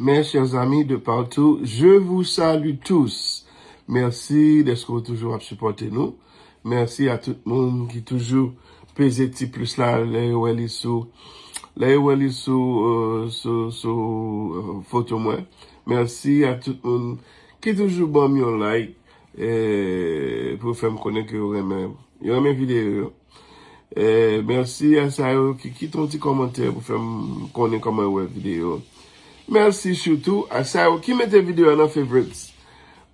Mes chers amis de partout, je vous salue tous. Merci d'être toujours à supporter nous. Merci à tout le monde qui toujours pèse petit plus là, les photo moi. Merci à tout le monde qui toujours bon mi like pour faire me connaître que vous aimez vidéo. Merci à ça qui quitte un petit commentaire pour faire me connaître comment ouais vidéo. Merci surtout à ça qui mette vidéo en favorites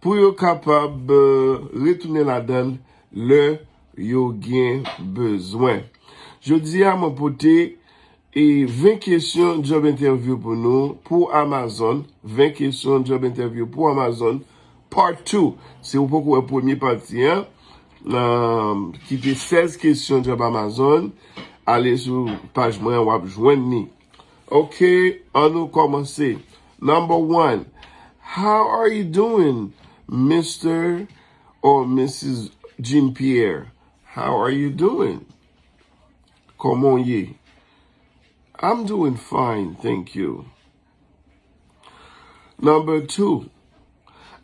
pour être capable de retourner là-dedans le yo gain besoin. Je dis à mon pote et 20 questions job interview pour nous pour Amazon, 20 questions job interview pour Amazon part 2. C'est pour le premier partie hein, qui fait 16 questions job Amazon. Allez sur page moi ou Jwenn. Okay, on nous commencer. Number 1. How are you doing, Mr. or Mrs. Jean-Pierre? How are you doing? Comment ye? I'm doing fine, thank you. Number 2.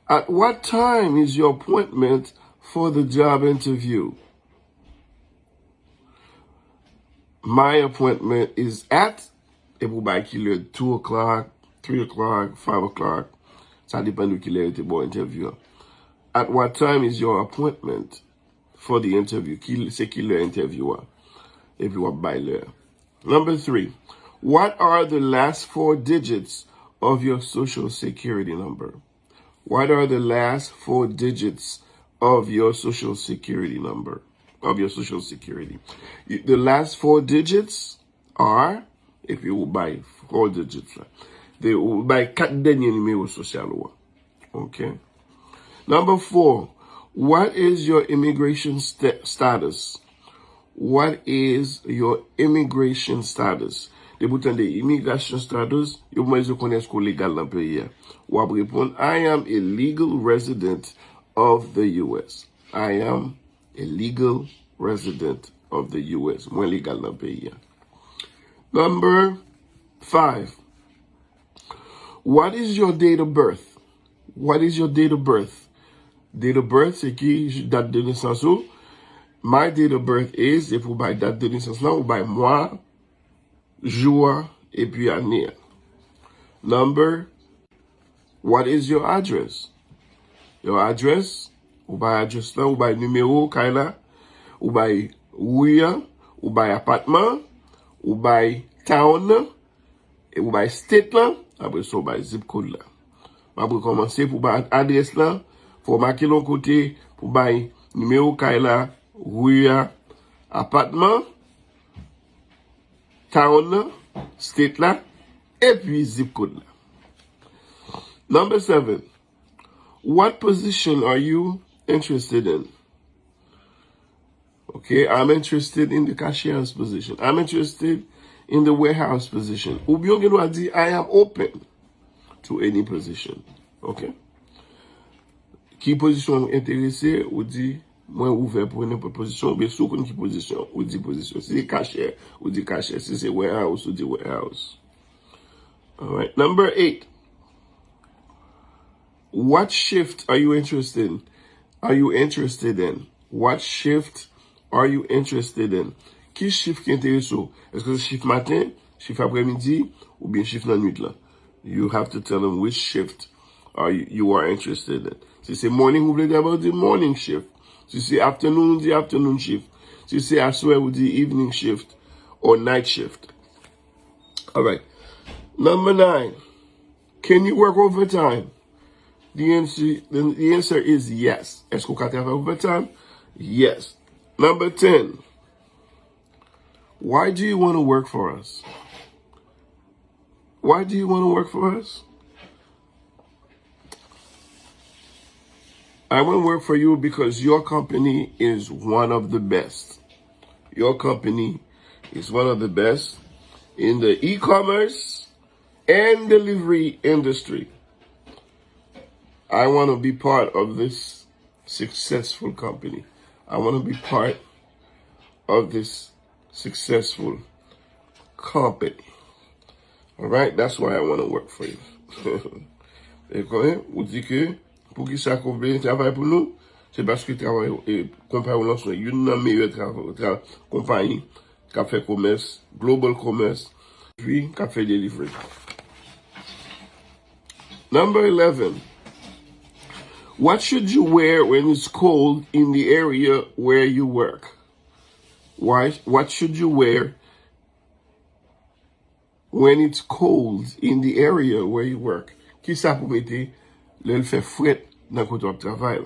At what time is your appointment for the job interview? My appointment is at everybody kill 2 o'clock, 3 o'clock, 5 o'clock. Ça dépend de qui est bon interview. At what time is your appointment for the interview? C'est qui le interviewer? If you are by there. Number 3. What are the last 4 digits of your social security number? What are the last 4 digits of your social security number? Of your social security. The last 4 digits are, if you will buy 4 digits, they will buy 4 derniers numéros social. Okay. Number 4, what is your immigration status? What is your immigration status? De bouton de immigration status, yo mwen je connais ko legal dans pays. Ou ap répondre, I am a legal resident of the US. I am a legal resident of the US. Mwen legal dans pays. Number 5. What is your date of birth? What is your date of birth? Date of birth, c'est qui date de naissance ou? My date of birth is, if vous by date de naissance là, ou by mois, jour, et puis année. Number, what is your address? Your address, ou by address là, ou by numéro, kaila, ou by ouya, ou by appartement, ou by town, et ou by state là, après ça, ou by zip code là. Après commencer pour by adresse là, faut marquer l'autre côté, pour by numéro kaila, ouya, appartement, town, state là, et puis zip code là. Number 7. What position are you interested in? Okay, I'm interested in the cashier's position. I'm interested in the warehouse position. Ou bien gen dit, I am open to any position. Okay? Qui position intéressé ou dit, moi ouvert pour une position, ou bien sous une position, ou dit position. Si c'est cashier, ou dit cashier. Si c'est warehouse, ou dit warehouse. All right. Number 8. What shift are you interested in? What shift are you interested in? Qui shift qui intéresse ou? Est-ce que c'est shift matin, shift après-midi, ou bien shift la nuit là? You have to tell them which shift you are interested in. Si c'est morning, vous voulez d'abord dire morning shift. Si c'est afternoon, vous dites afternoon shift. Si c'est assoir, vous dites evening shift or night shift. All right. Number 9. Can you work overtime? The answer is yes. Est-ce qu'on peut faire overtime? Yes. Number 10. Why do you want to work for us? Why do you want to work for us? I want to work for you because your company is one of the best. Your company is one of the best in the e-commerce and delivery industry. I want to be part of this successful company. I want to be part of this successful company. All right? That's why I want to work for you. Et quand même, on dit que pour qui ça travaille pour nous, c'est parce que travail compagnie lance une meilleure compagnie qui a fait commerce, global commerce, puis qui a fait delivery. Number 11. What should you wear when it's cold in the area where you work? What should you wear when it's cold in the area where you work? Qui ça pour mettre le fait fret dans côté de travail?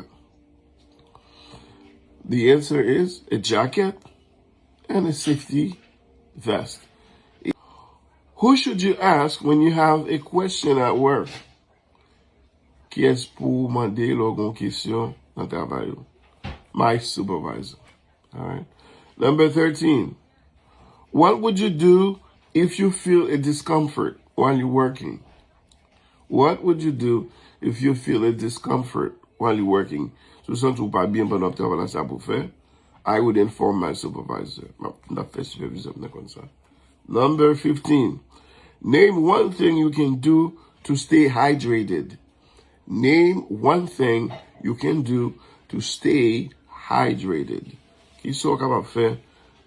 The answer is a jacket and a safety vest. Who should you ask when you have a question at work? Qui est pour demander une question dans travail? My supervisor. All right. Number 13. What would you do if you feel a discomfort while you're working? What would you do if you feel a discomfort while you're working? So, si vous pas bien pendant travail ça pour faire, I would inform my supervisor. Number 15. Name one thing you can do to stay hydrated. Name one thing you can do to stay hydrated. Qui sont capables de faire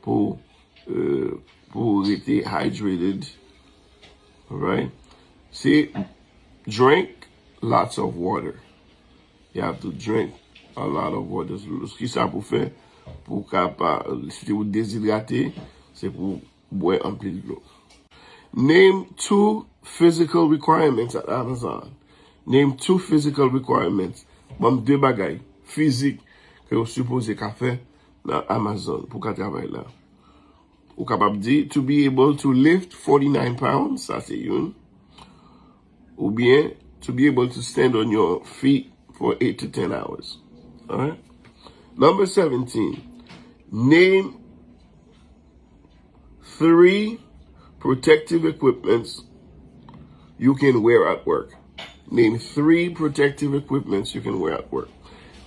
pour rester hydrated? All right. See, drink lots of water. You have to drink a lot of water. Ce qui ça pour faire pour capable si vous déshydraté, c'est pour boire un peu d'eau. Name 2 physical requirements at Amazon. Name 2 physical requirements. Bon, 2 bagailles physiques que vous supposez qu'à faire dans Amazon pour qu'à travailler là. Ou capable dire to be able to lift 49 pounds, ça c'est une. Ou bien to be able to stand on your feet for 8 to 10 hours. All right? Number 17. Name 3 protective equipments you can wear at work. Name 3 protective equipments you can wear at work.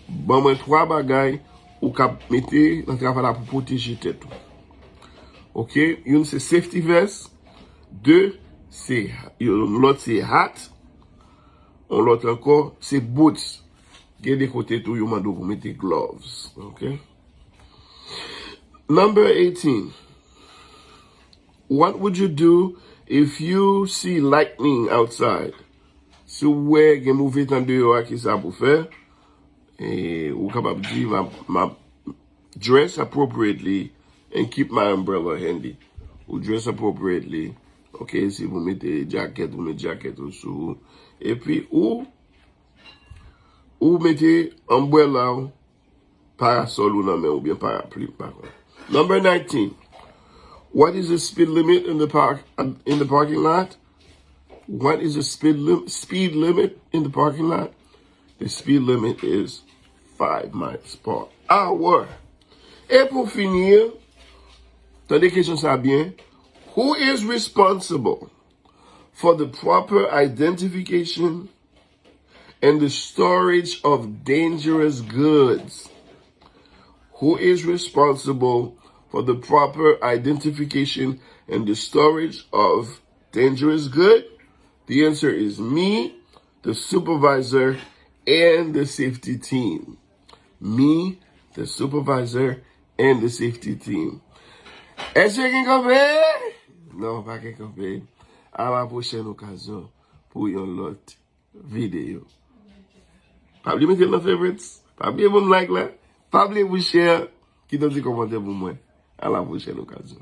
Bon, moi, 3 bagailles ou cap mette dans travail pour protéger tête. OK? Une c'est safety vest. 2 c'est l'autre c'est hat. L'autre encore c'est boots. Get des côtés tout, you mando pour mettre gloves. Okay? Number 18. What would you do if you see lightning outside? Si vous voyez mouver dans dehors, qui ça pour faire? Et ou capable dire ma dress appropriately and keep my umbrella handy. Ou dress appropriately. Okay, si vous mettez jacket, vous mettez jacket dessous. Et puis ou mettez umbrella, parasol ou non, ou bien parapluie. Number 19. What is the speed limit in the parking lot? What is the speed limit in the parking lot? The speed limit is 5 miles per hour. Et pour finir, t'as des questions ça bien. Who is responsible for the proper identification and the storage of dangerous goods? Who is responsible for the proper identification and the storage of dangerous goods? The answer is me, the supervisor, and the safety team. Me, the supervisor, and the safety team. Est-ce que compris? Non, pas que compris. À la prochaine occasion pour une autre vidéo. Pas oublier mettre dans favorites. Pas oublier vous like là. Pas oublier vous share. Qui donne des commentaires pour moi. À la prochaine occasion.